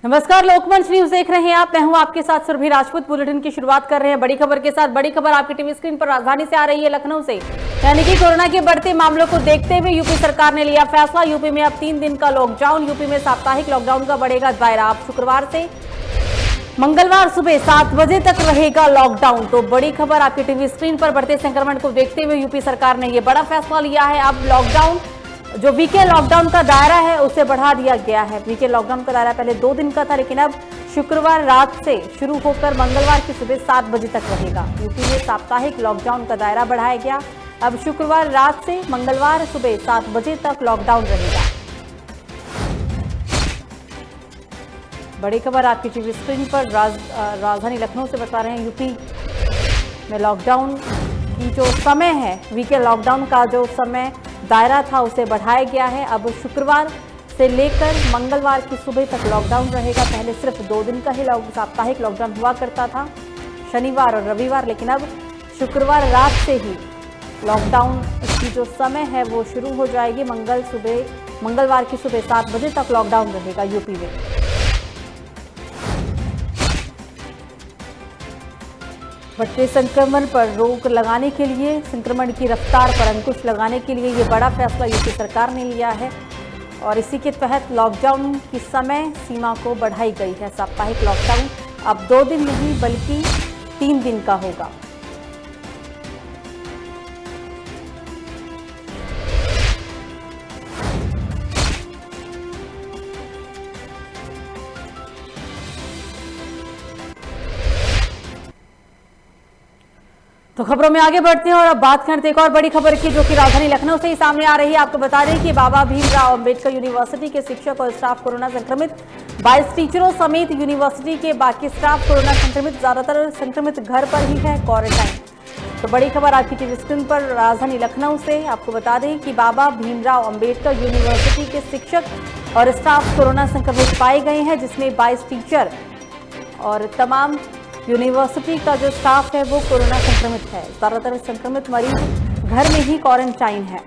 नमस्कार, लोकमंच न्यूज देख रहे हैं आप। मैं हूं आपके साथ सुरभि राजपूत। बुलेटिन की शुरुआत कर रहे हैं बड़ी खबर के साथ। बड़ी खबर आपकी टीवी स्क्रीन पर राजधानी से आ रही है, लखनऊ से। यानी कि कोरोना के बढ़ते मामलों को देखते हुए यूपी सरकार ने लिया फैसला। यूपी में अब 3 दिन का लॉकडाउन। यूपी में साप्ताहिक लॉकडाउन का बढ़ेगा दायरा। अब शुक्रवार से मंगलवार सुबह 7 बजे तक रहेगा लॉकडाउन। तो बड़ी खबर आपकी टीवी स्क्रीन पर। बढ़ते संक्रमण को देखते हुए यूपी सरकार ने यह बड़ा फैसला लिया है। अब लॉकडाउन, जो वीकेंड लॉकडाउन का दायरा है, उसे बढ़ा दिया गया है। वीकेंड लॉकडाउन का दायरा पहले 2 दिन का था, लेकिन अब शुक्रवार रात से शुरू होकर मंगलवार की सुबह 7 बजे तक रहेगा। यूपी में साप्ताहिक लॉकडाउन का दायरा बढ़ाया गया। अब शुक्रवार रात से मंगलवार सुबह 7 बजे तक लॉकडाउन रहेगा। बड़ी खबर आपकी टीवी स्क्रीन पर। राजधानी लखनऊ से बता रहे हैं, यूपी में लॉकडाउन की जो समय है, वीकेंड लॉकडाउन का जो समय दायरा था, उसे बढ़ाया गया है। अब शुक्रवार से लेकर मंगलवार की सुबह तक लॉकडाउन रहेगा। पहले सिर्फ 2 दिन का ही साप्ताहिक लॉकडाउन हुआ करता था, शनिवार और रविवार, लेकिन अब शुक्रवार रात से ही लॉकडाउन की जो समय है वो शुरू हो जाएगी। मंगलवार की सुबह 7 बजे तक लॉकडाउन रहेगा यूपी में। बढ़ते संक्रमण पर रोक लगाने के लिए, संक्रमण की रफ्तार पर अंकुश लगाने के लिए ये बड़ा फैसला यूपी सरकार ने लिया है और इसी के तहत लॉकडाउन की समय सीमा को बढ़ाई गई है। साप्ताहिक लॉकडाउन अब 2 दिन नहीं बल्कि 3 दिन का होगा। तो खबरों में आगे बढ़ते हैं और अब बात करते हैं एक और बड़ी खबर की, जो कि राजधानी लखनऊ से ही सामने आ रही है। आपको बता दें कि बाबा भीमराव अंबेडकर यूनिवर्सिटी के शिक्षक और स्टाफ कोरोना संक्रमित। 22 टीचरों समेत यूनिवर्सिटी के बाकी स्टाफ कोरोना संक्रमित। ज्यादातर संक्रमित घर पर ही है, क्वारंटाइन। तो बड़ी खबर आपकी टीवी स्क्रीन पर राजधानी लखनऊ से। आपको बता दें कि बाबा भीमराव अंबेडकर यूनिवर्सिटी के शिक्षक और स्टाफ कोरोना संक्रमित पाए गए हैं, जिसमें 22 टीचर और तमाम यूनिवर्सिटी का जो स्टाफ है वो कोरोना संक्रमित है। ज्यादातर संक्रमित मरीज घर में ही क्वारंटाइन है।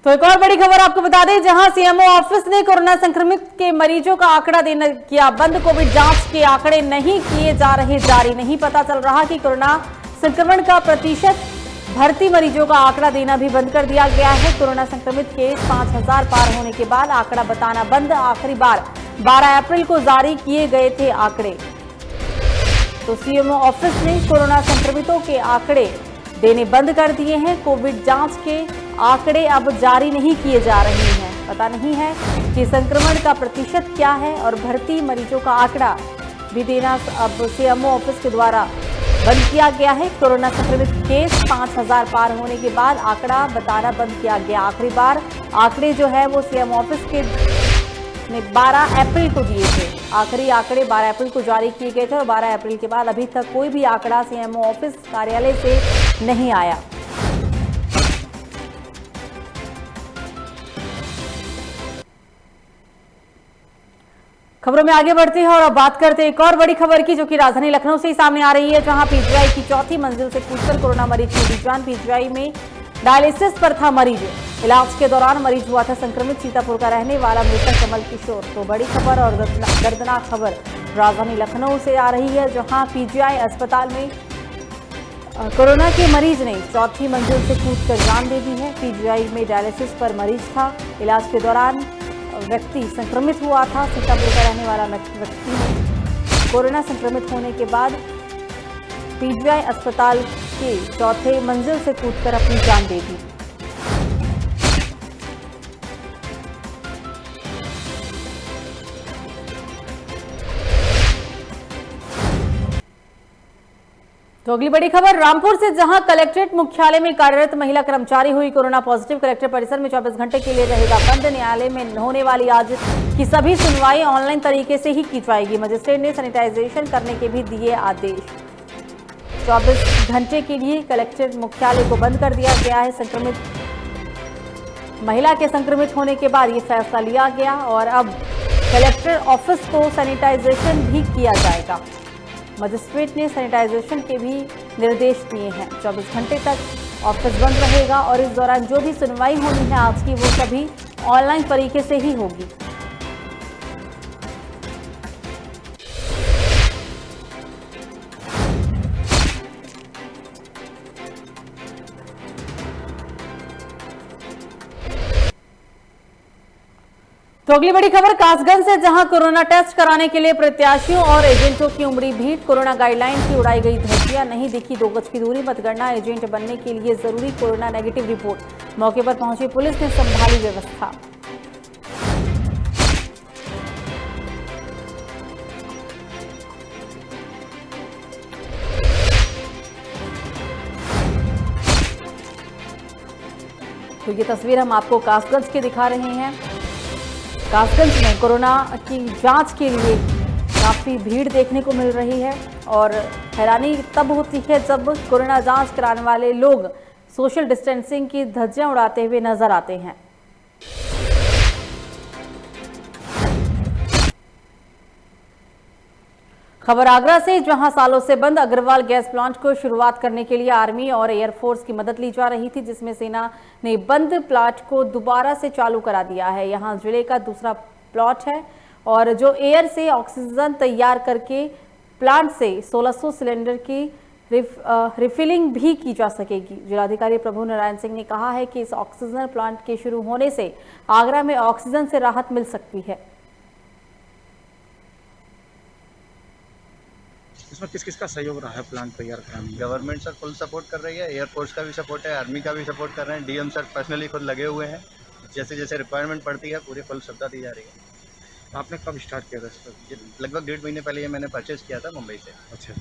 तो एक और बड़ी खबर आपको बता दें, जहां सीएमओ ऑफिस ने कोरोना संक्रमित के मरीजों का आंकड़ा देना किया बंद। कोविड जांच के आंकड़े नहीं किए जा रहे जारी। नहीं पता चल रहा कि कोरोना संक्रमण का प्रतिशत। भर्ती मरीजों का आंकड़ा देना भी बंद कर दिया गया है। कोरोना संक्रमित केस 5000 पार होने के बाद आंकड़ा बताना बंद। आखिरी बार 12 अप्रैल को जारी किए गए थे आंकड़े। तो सीएमओ ऑफिस ने कोरोना संक्रमितों के आंकड़े देने बंद कर दिए हैं। कोविड जांच के आंकड़े अब जारी नहीं किए जा रहे हैं। पता नहीं है कि संक्रमण का प्रतिशत क्या है और भर्ती मरीजों का आंकड़ा भी देना अब सीएमओ ऑफिस के द्वारा बंद किया गया है। कोरोना संक्रमित केस 5000 पार होने के बाद आंकड़ा बताना बंद किया गया। आखिरी बार आंकड़े जो है वो सीएम ऑफिस के ने 12 अप्रैल को दिए थे। आखिरी आंकड़े 12 अप्रैल को जारी किए गए थे और 12 अप्रैल के बाद अभी तक कोई भी आंकड़ा सीएमओ ऑफिस कार्यालय से नहीं आया। खबरों में आगे बढ़ते हैं और अब बात करते हैं एक और बड़ी खबर की, जो कि राजधानी लखनऊ से ही सामने आ रही है, जहां पीजीआई की 4थी मंजिल से कूदकर कोरोना मरीज की दी जान। पीजीआई में डायलिसिस पर था मरीज। इलाज के दौरान मरीज हुआ था संक्रमित। सीतापुर का रहने वाला मृतक कमल किशोर। तो बड़ी खबर और दर्दनाक खबर राजधानी लखनऊ से आ रही है, जहां पीजीआई अस्पताल में कोरोना के मरीज ने 4थी मंजिल से कूदकर जान दे दी है। पीजीआई में डायलिसिस पर मरीज था। इलाज के दौरान व्यक्ति संक्रमित हुआ था। सीतापुर का रहने वाला व्यक्ति ने कोरोना संक्रमित होने के बाद पीजीआई अस्पताल के 4थे मंजिल से कूदकर अपनी जान दे दी। तो अगली बड़ी खबर रामपुर से, जहां कलेक्ट्रेट मुख्यालय में कार्यरत महिला कर्मचारी हुई कोरोना पॉजिटिव। कलेक्टर परिसर में 24 घंटे के लिए रहेगा बंद। न्यायालय में होने वाली आज की सभी सुनवाई ऑनलाइन तरीके से ही की जाएगी। मजिस्ट्रेट ने सैनिटाइजेशन करने के भी दिए आदेश। 24 घंटे के लिए कलेक्ट्रेट मुख्यालय को बंद कर दिया गया है। संक्रमित महिला के संक्रमित होने के बाद ये फैसला लिया गया और अब कलेक्टर ऑफिस को सैनिटाइजेशन भी किया जाएगा। मजिस्ट्रेट ने सैनिटाइजेशन के भी निर्देश दिए हैं। 24 घंटे तक ऑफिस बंद रहेगा और इस दौरान जो भी सुनवाई होनी है आज की, वो सभी ऑनलाइन तरीके से ही होगी। तो अगली बड़ी खबर कासगंज से, जहां कोरोना टेस्ट कराने के लिए प्रत्याशियों और एजेंटों की उमड़ी भीड़। कोरोना गाइडलाइन की उड़ाई गई धज्जियां, नहीं दिखी 2 गज की दूरी, मतगणना एजेंट बनने के लिए जरूरी कोरोना नेगेटिव रिपोर्ट। मौके पर पहुंची पुलिस ने संभाली व्यवस्था। तो ये तस्वीर हम आपको कासगंज की दिखा रहे हैं। कासगंज में कोरोना की जांच के लिए काफ़ी भीड़ देखने को मिल रही है और हैरानी तब होती है जब कोरोना जांच कराने वाले लोग सोशल डिस्टेंसिंग की धज्जियां उड़ाते हुए नजर आते हैं। खबर आगरा से, जहां सालों से बंद अग्रवाल गैस प्लांट को शुरुआत करने के लिए आर्मी और एयरफोर्स की मदद ली जा रही थी, जिसमें सेना ने बंद प्लांट को दोबारा से चालू करा दिया है। यहां जिले का दूसरा प्लॉट है और जो एयर से ऑक्सीजन तैयार करके प्लांट से 1600 सिलेंडर की रिफिलिंग भी की जा सकेगी। जिलाधिकारी प्रभु नारायण सिंह ने कहा है कि इस ऑक्सीजन प्लांट के शुरू होने से आगरा में ऑक्सीजन से राहत मिल सकती है। इसमें किस किस का सहयोग रहा है प्लांट तैयार कराने में? गवर्नमेंट सर फुल सपोर्ट कर रही है, एयरफोर्स का भी सपोर्ट है, आर्मी का भी सपोर्ट कर रहे हैं, डीएम सर पर्सनली खुद लगे हुए हैं। जैसे जैसे रिक्वायरमेंट पड़ती है पूरी फुल सुविधा दी जा रही है। आपने कब स्टार्ट किया था इसका? लगभग 1.5 महीने पहले ये मैंने परचेज़ किया था मुंबई से। अच्छा,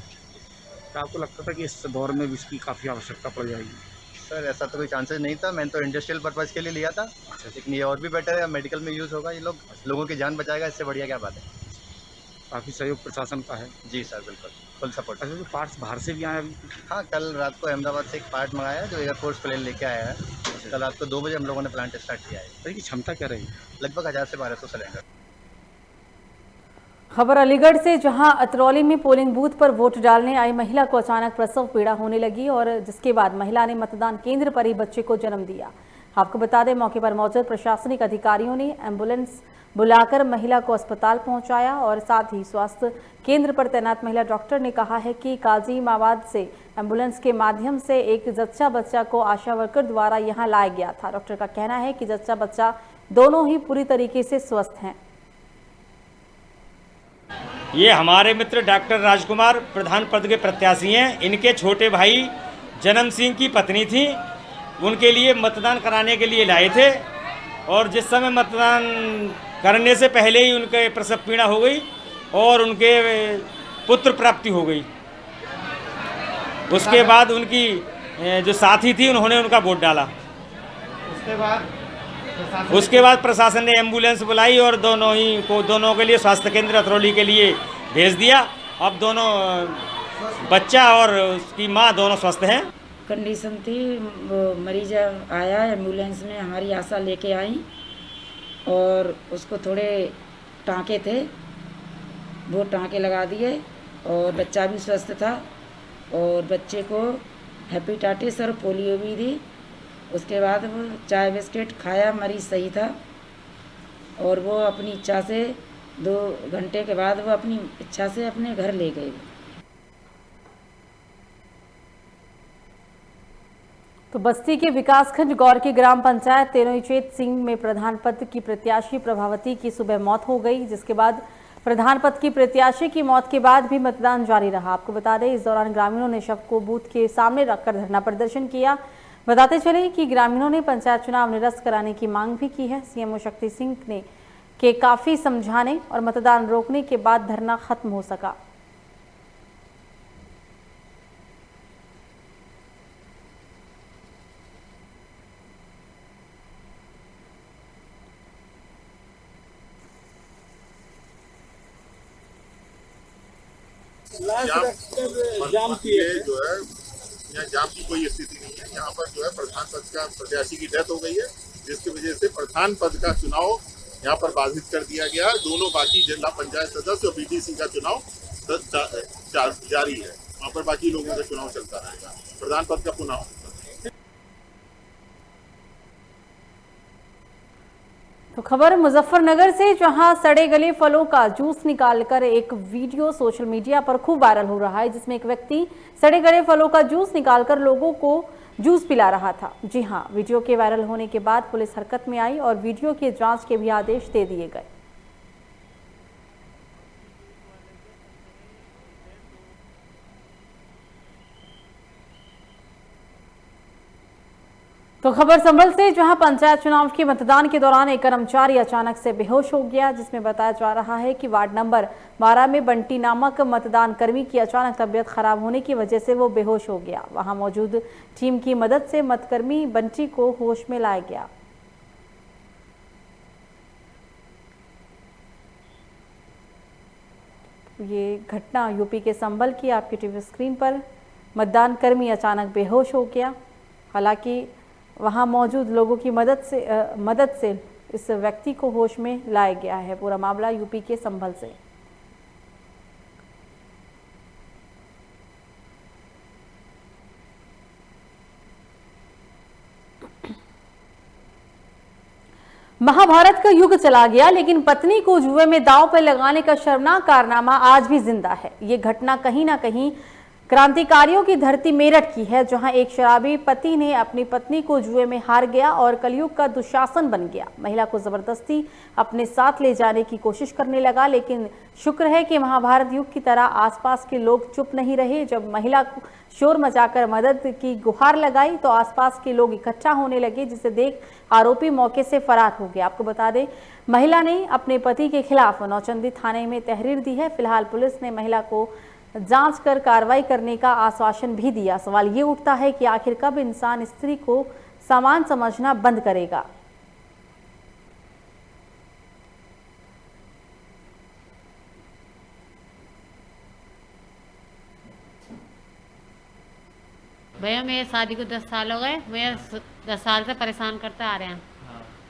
तो आपको लगता था कि इस दौर में भी इसकी काफ़ी आवश्यकता पड़ जाएगी? सर ऐसा तो कोई चांसेस नहीं था, मैंने तो इंडस्ट्रियल पर्पज़ के लिए लिया था। अच्छा, लेकिन ये और भी बेटर है, मेडिकल में यूज़ होगा, ये लोगों की जान बचाएगा, इससे बढ़िया क्या बात है। काफ़ी सहयोग प्रशासन का है। जी सर, बिल्कुल फुल सपोर्ट। अच्छा, तो पार्ट्स बाहर से भी आए अभी? हाँ, कल रात को अहमदाबाद से एक पार्ट मंगाया है जो एयरफोर्स प्लेन लेके आया है। कल रात को 2 बजे हम लोगों ने प्लांट स्टार्ट किया है। इसकी क्षमता क्या रहेगी? लगभग 1000 से 1200 सिलेंडर। खबर अलीगढ़ से, जहां अतरौली में पोलिंग बूथ पर वोट डालने आई महिला को अचानक प्रसव पीड़ा होने लगी और जिसके बाद महिला ने मतदान केंद्र पर ही बच्चे को जन्म दिया। आपको बता दें, मौके पर मौजूद प्रशासनिक अधिकारियों ने एम्बुलेंस बुलाकर महिला को अस्पताल पहुंचाया और साथ ही स्वास्थ्य केंद्र पर तैनात महिला डॉक्टर ने कहा है कि काजीमाबाद से एम्बुलेंस के माध्यम से एक जच्चा बच्चा को आशा वर्कर द्वारा यहां लाया गया था। डॉक्टर का कहना है कि जच्चा बच्चा दोनों ही पूरी तरीके से स्वस्थ हैं। ये हमारे मित्र डॉक्टर राजकुमार प्रधान पद के प्रत्याशी हैं। इनके छोटे भाई जन्म सिंह की पत्नी थी, उनके लिए मतदान कराने के लिए लाए थे और जिस समय मतदान करने से पहले ही उनके प्रसव पीड़ा हो गई और उनके पुत्र प्राप्ति हो गई। उसके बाद उनकी जो साथी थी उन्होंने उनका वोट डाला। उसके बाद प्रशासन ने एम्बुलेंस बुलाई और दोनों के लिए स्वास्थ्य केंद्र अतरौली के लिए भेज दिया। अब दोनों बच्चा और उसकी माँ दोनों स्वस्थ हैं। कंडीशन थी, वो मरीज आया एम्बुलेंस में, हमारी आशा लेके आई और उसको थोड़े टाँके थे, वो टाँके लगा दिए और बच्चा भी स्वस्थ था और बच्चे को हेपेटाइटिस और पोलियो भी दी। उसके बाद वो चाय बिस्किट खाया, मरीज सही था और वो अपनी इच्छा से 2 घंटे के बाद वो अपनी इच्छा से अपने घर ले गए। तो बस्ती के विकासखंड गौर की ग्राम पंचायत तेनोईचेत सिंह में प्रधान पद की प्रत्याशी प्रभावती की सुबह मौत हो गई, जिसके बाद प्रधान पद की प्रत्याशी की मौत के बाद भी मतदान जारी रहा। आपको बता दें, इस दौरान ग्रामीणों ने शव को बूथ के सामने रखकर धरना प्रदर्शन किया। बताते चले कि ग्रामीणों ने पंचायत चुनाव निरस्त कराने की मांग भी की है। सीएमओ शक्ति सिंह ने के काफी समझाने और मतदान रोकने के बाद धरना खत्म हो सका। जाम की जो है यहाँ जाम की कोई स्थिति नहीं है। यहाँ पर जो है प्रधान पद का प्रत्याशी की डेथ हो गई है, जिसकी वजह से प्रधान पद का चुनाव यहाँ पर बाधित कर दिया गया है। दोनों बाकी जिला पंचायत सदस्य और बीडीसी का चुनाव जारी है, वहाँ पर बाकी लोगों का चुनाव चलता रहेगा। प्रधान पद का पुनः तो खबर मुजफ्फरनगर से, जहां सड़े गले फलों का जूस निकालकर एक वीडियो सोशल मीडिया पर खूब वायरल हो रहा है, जिसमें एक व्यक्ति सड़े गले फलों का जूस निकालकर लोगों को जूस पिला रहा था। जी हां, वीडियो के वायरल होने के बाद पुलिस हरकत में आई और वीडियो की जांच के भी आदेश दे दिए गए। तो खबर संभल से, जहां पंचायत चुनाव के मतदान के दौरान एक कर्मचारी अचानक से बेहोश हो गया, जिसमें बताया जा रहा है कि वार्ड नंबर 12 में बंटी नामक मतदान कर्मी की अचानक तबीयत खराब होने की वजह से वो बेहोश हो गया। वहां मौजूद टीम की मदद से मतकर्मी बंटी को होश में लाया गया। ये घटना यूपी के संभल की आपकी टीवी स्क्रीन पर। मतदान कर्मी अचानक बेहोश हो गया, हालांकि वहां मौजूद लोगों की मदद से इस व्यक्ति को होश में लाया गया है। पूरा मामला यूपी के संभल से। महाभारत का युग चला गया, लेकिन पत्नी को जुए में दांव पर लगाने का शर्मनाक कारनामा आज भी जिंदा है। ये घटना कहीं ना कहीं क्रांतिकारियों की धरती मेरठ की है, जहां एक शराबी पति ने अपनी पत्नी को जुए में हार गया और कलयुग का दुशासन बन गया। महिला को जबरदस्ती अपने साथ ले जाने की कोशिश करने लगा, लेकिन शुक्र है कि महाभारत युग की तरह आसपास के लोग चुप नहीं रहे। जब महिला को शोर मचाकर मदद की गुहार लगाई तो आसपास के लोग इकट्ठा होने लगे, जिसे देख आरोपी मौके से फरार हो गया। आपको बता दें, महिला ने अपने पति के खिलाफ नौचंदी थाने में तहरीर दी है। फिलहाल पुलिस ने महिला को जांच कर कार्रवाई करने का आश्वासन भी दिया। सवाल ये उठता है कि आखिर कब इंसान स्त्री को सामान समझना बंद करेगा। भैया मेरे शादी को 10 साल हो गए। भैया 10 साल से परेशान करते आ रहे हैं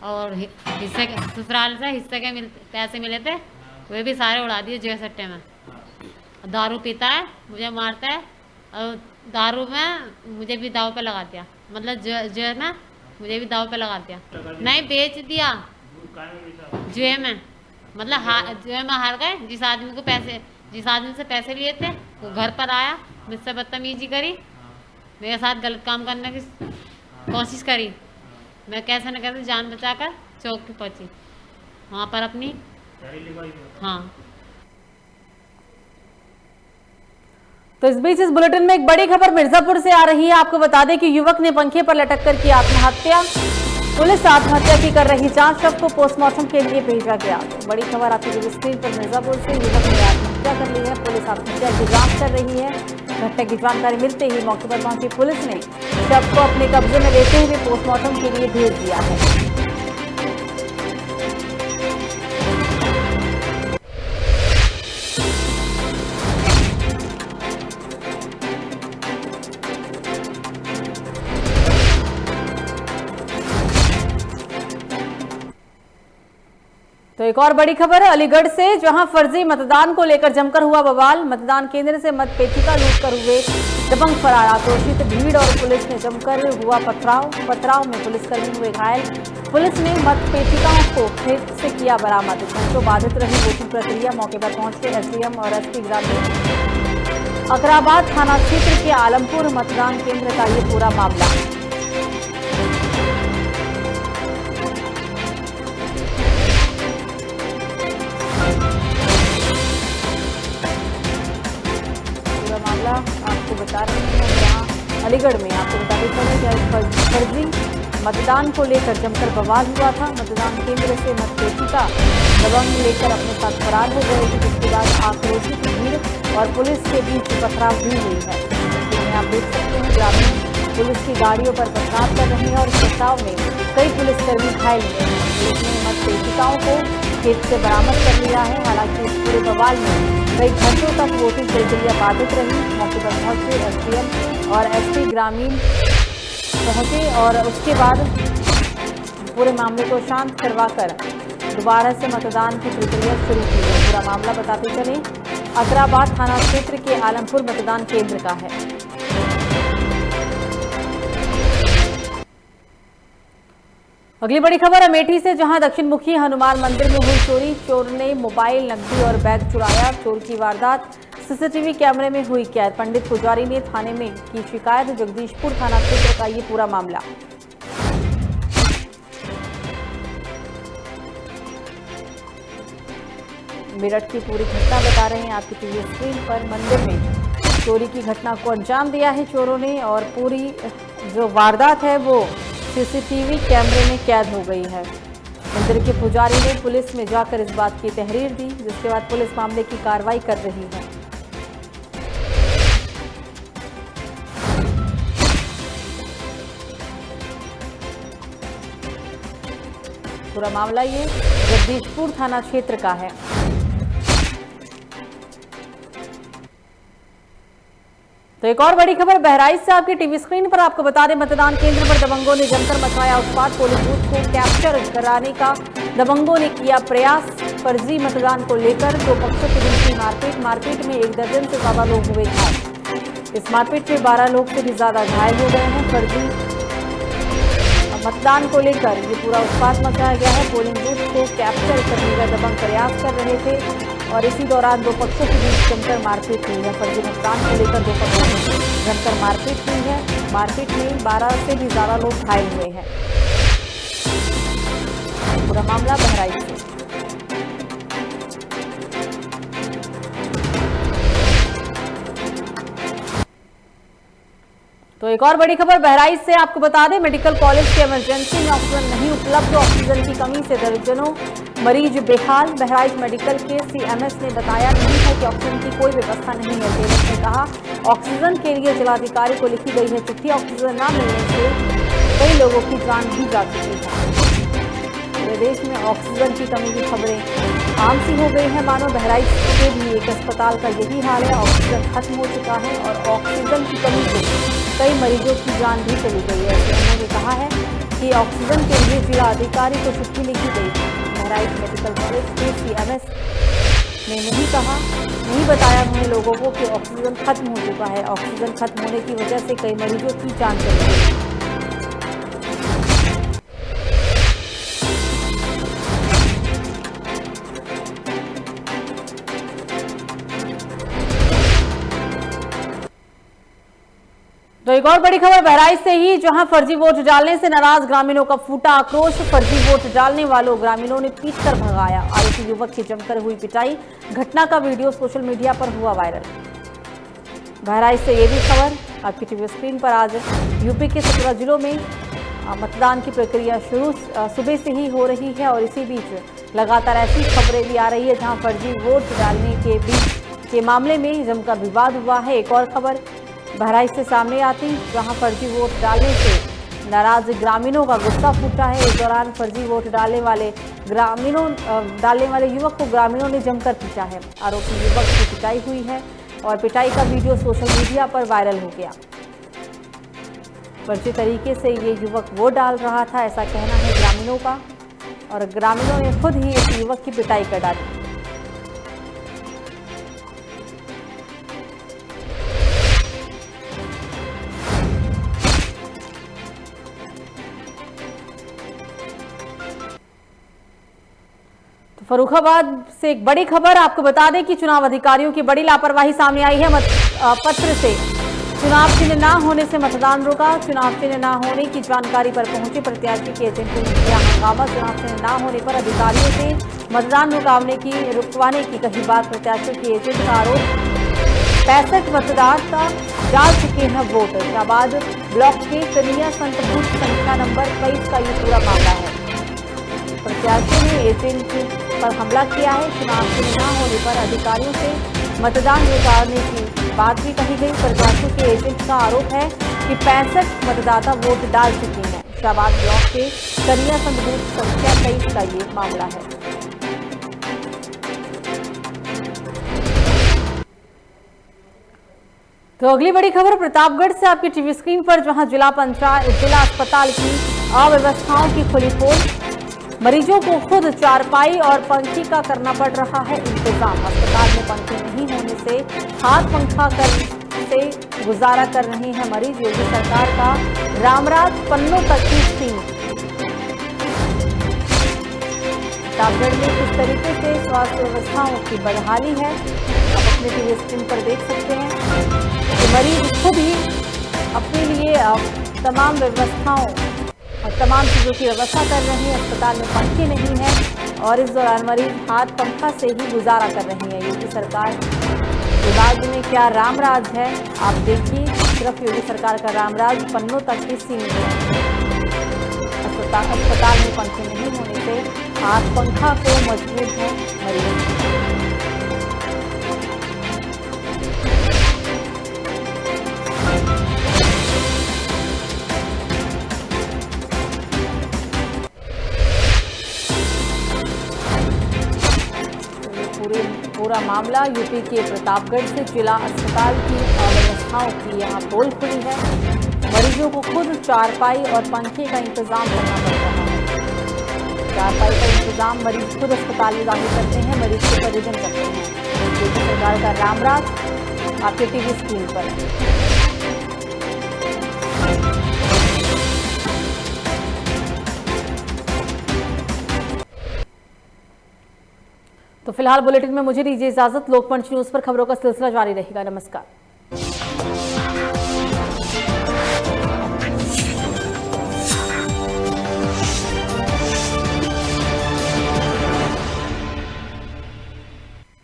और हिस्से ससुराल से हिस्से के पैसे मिले थे, वे भी सारे उड़ा दिए जुए सट्टे में। दारू पीता है, मुझे मारता है और दारू में मुझे भी दाव पे लगा दिया, मतलब जुए में मुझे भी दाव पे लगा दिया। नहीं, बेच दिया जुए में, मतलब जुए में हार गए। जिस आदमी से पैसे लिए थे वो घर पर आया, मुझसे बदतमीजी करी, मेरे साथ गलत काम करने की कोशिश करी। मैं कैसे न कैसे जान बचाकर चौक पे पहुंची, वहाँ पर अपनी हाँ। तो इस बीच इस बुलेटिन में एक बड़ी खबर मिर्जापुर से आ रही है। आपको बता दें कि युवक ने पंखे पर लटक कर की आत्महत्या। पुलिस आत्महत्या की कर रही जांच, शव को पोस्टमार्टम के लिए भेजा गया। बड़ी खबर आपकी स्क्रीन पर मिर्जापुर से, युवक ने आत्महत्या कर ली है। पुलिस आत्महत्या की जांच कर रही है। घटना की जानकारी मिलते ही मौके पर पहुंची पुलिस ने शव को अपने कब्जे में लेते हुए पोस्टमार्टम के लिए भेज दिया है। तो एक और बड़ी खबर है अलीगढ़ से, जहां फर्जी मतदान को लेकर जमकर हुआ बवाल। मतदान केंद्र से मतपेटिका लूटकर हुए दबंग फरार। आक्रोशित भीड़ और पुलिस ने जमकर हुआ पथराव में पुलिसकर्मी हुए घायल। पुलिस ने मतपेटिकाओं को खेत से किया बरामद। घंटों बाधित रही वोटिंग प्रक्रिया। मौके पर पहुंचे एसडीएम और एसपी ग्रामीण अकराबाद थाना क्षेत्र के आलमपुर मतदान केंद्र का ये पूरा मामला। आपको बता रहे हैं यहाँ अलीगढ़ में आपको बताते चले फर्जी मतदान को लेकर जमकर बवाल हुआ था। मतदान केंद्र से मतपेटिका दबंग लेकर अपने साथ फरार हो गए थे, जिसके बाद आक्रोशित भीड़ और पुलिस के बीच पथराव भी हुई है। जिसमें आप देख सकते हैं ग्रामीण पुलिस की गाड़ियों पर पथराव कर रहे हैं और इस पथराव में कई पुलिसकर्मी घायल हुए हैं। पुलिस ने मतपेटिकाओं को खेत से बरामद कर लिया है। हालांकि इस पूरे बवाल में कई घंटों तक वोटिंग प्रक्रिया बाधित रही। मौके पर पहुंचे एसडीएम और एसपी ग्रामीण पहुंचे और उसके बाद पूरे मामले को शांत करवाकर दोबारा से मतदान की प्रक्रिया शुरू की गई। पूरा मामला बताते चले अकराबाद थाना क्षेत्र के आलमपुर मतदान केंद्र का है। अगली बड़ी खबर अमेठी से, जहां दक्षिण मुखी हनुमान मंदिर में हुई चोरी। चोर ने मोबाइल, नकदी और बैग चुराया। चोर की वारदात सीसीटीवी कैमरे में हुई कैद। पंडित पुजारी ने थाने में की शिकायत। जगदीशपुर थाना क्षेत्र का ये पूरा मामला। मेरठ की पूरी घटना बता रहे हैं आपकी टीवी स्क्रीन पर। मंदिर में चोरी की घटना को अंजाम दिया है चोरों ने और पूरी जो वारदात है वो सीसीटीवी कैमरे में कैद हो गई है। मंदिर के पुजारी ने पुलिस में जाकर इस बात की तहरीर दी, जिसके बाद पुलिस मामले की कार्रवाई कर रही है। पूरा मामला ये जगदीशपुर थाना क्षेत्र का है। तो एक और बड़ी खबर बहराइच से आपकी टीवी स्क्रीन पर। आपको बता दें, मतदान केंद्र पर दबंगों ने जमकर मचाया उत्पात। पोलिंग बूथ को कैप्चर कराने का दबंगों ने किया प्रयास। फर्जी मतदान को लेकर दो पक्षों के बीच मारपीट। मारपीट में 1 दर्जन से ज्यादा लोग हुए घायल। इस मारपीट में 12 लोग से भी ज्यादा घायल हो गए हैं। फर्जी मतदान को लेकर ये पूरा उत्पात मचाया गया है। पोलिंग बूथ को कैप्चर करने का दबंग प्रयास कर रहे थे और इसी दौरान दो पक्षों के बीच जमकर मारपीट हुई है। फर्जी मतदान को लेकर दो पक्षों में जमकर मारपीट हुई है। मारपीट में 12 से भी ज्यादा लोग घायल हुए हैं। पूरा मामला बहराइच से। तो एक और बड़ी खबर बहराइच से आपको बता दें, मेडिकल कॉलेज के इमरजेंसी में ऑक्सीजन नहीं उपलब्ध। ऑक्सीजन की कमी से दर्जनों मरीज बेहाल। बहराइच मेडिकल के सीएमएस ने बताया नहीं है कि ऑक्सीजन की कोई व्यवस्था नहीं है। सीएमएस ने कहा ऑक्सीजन के लिए जिलाधिकारी को लिखी गई है चिट्ठी। ऑक्सीजन न मिलने से कई लोगों की जान भी जा चुकी है। प्रदेश में ऑक्सीजन की कमी की खबरें आम सी हो गई है। मानो बहराइच के भी एक अस्पताल का यही हाल है। ऑक्सीजन खत्म हो चुका है और ऑक्सीजन की कमी से कई मरीजों की जान भी चली गई है। उन्होंने कहा है कि ऑक्सीजन के लिए जिला अधिकारी को चिट्ठी लिखी गई है। बहराइच मेडिकल कॉलेज के सीएमएस ने नहीं बताया उन्होंने लोगों को कि ऑक्सीजन खत्म हो चुका है। ऑक्सीजन खत्म होने की वजह से कई मरीजों की जान चली गई। तो एक और बड़ी खबर बहराइच से ही, जहां फर्जी वोट डालने से नाराज ग्रामीणों का फूटा आक्रोश। फर्जी वोट डालने वालों ग्रामीणों ने पीटकर भगाया। आरोपी युवक की जमकर हुई पिटाई। घटना का वीडियो सोशल मीडिया पर हुआ वायरल। बहराइच से ये भी खबर आपकी टीवी स्क्रीन पर। आज यूपी के 17 जिलों में मतदान की प्रक्रिया शुरू सुबह से ही हो रही है और इसी बीच लगातार ऐसी खबरें भी आ रही है जहां फर्जी वोट डालने के मामले में जमकर विवाद हुआ है। एक और खबर बहराइच से सामने आती, जहां फर्जी वोट डालने से नाराज ग्रामीणों का गुस्सा फूटा है। इस दौरान फर्जी वोट डालने वाले युवक को ग्रामीणों ने जमकर पीटा है। आरोपी युवक की पिटाई हुई है और पिटाई का वीडियो सोशल मीडिया पर वायरल हो गया। फर्जी तरीके से ये युवक वोट डाल रहा था, ऐसा कहना है ग्रामीणों का, और ग्रामीणों ने खुद ही इस युवक की पिटाई कर डाली। फर्रुखाबाद से एक बड़ी खबर आपको बता दें कि चुनाव अधिकारियों की बड़ी लापरवाही सामने आई है। पत्र से चुनाव चिन्ह न होने से मतदान रुका। चुनाव चिन्ह न होने की जानकारी पर पहुंचे प्रत्याशी के एजेंट ने किया हंगामा। चुनाव चिन्ह न होने पर अधिकारियों से मतदान रुकवाने की कही बात। प्रत्याशियों के एजेंट का आरोप 65 मतदाता डाल चुके हैं वोट। शाहबाद ब्लॉक के कन्हैया संत बूथ संख्या नंबर 23 का ये पूरा मामला है। प्रत्याशियों ने एजेंट पर हमला किया है। चुनाव चिन्ह न होने पर अधिकारियों से मतदान रुकवाने की बात भी कही गई। प्रत्याशियों के एजेंट का आरोप है कि 65 मतदाता वोट डाल चुके हैं। शाहबाद ब्लॉक के कन्हैया संत बूथ संख्या 23 का ये मामला है। तो अगली बड़ी खबर प्रतापगढ़ से आपकी टीवी स्क्रीन पर, जहां जिला अस्पताल की अव्यवस्थाओं की खुली पोल। मरीजों को खुद चारपाई और पंखे का करना पड़ रहा है इंतजाम। अस्पताल में पंखे नहीं होने से हाथ पंखा से गुजारा कर रहे हैं मरीज। योगी सरकार का रामराज पन्नों तक ही सीमित। प्रतापगढ़ में किस तरीके से स्वास्थ्य व्यवस्थाओं की बदहाली है, आप अपने टीवी स्क्रीन पर देख सकते हैं कि मरीज खुद ही अपने लिए तमाम व्यवस्थाओं और तमाम चीज़ों की व्यवस्था कर रहे हैं। अस्पताल में पंखे नहीं है और इस दौरान मरीज हाथ पंखा से ही गुजारा कर रहे हैं। योगी सरकार राज्य में क्या रामराज है, आप देखिए। सिर्फ योगी सरकार का रामराज पन्नों तक ही सीमित है। अस्पताल में पंखे नहीं होने से हाथ पंखा को मजबूर है मरीज। पूरा मामला यूपी के प्रतापगढ़ से जिला अस्पताल की अव्यवस्थाओं की यहाँ पोल खुली है। मरीजों को खुद चारपाई और पंखे का इंतजाम करना पड़ रहा है। चारपाई का इंतजाम मरीज खुद अस्पताल में दाखिल करते हैं, मरीज के परिजन करते हैं। योगी सरकार का रामराज आपके टीवी स्क्रीन पर। तो फिलहाल बुलेटिन में मुझे दीजिए इजाजत। लोकमंच न्यूज पर खबरों का सिलसिला जारी रहेगा। नमस्कार।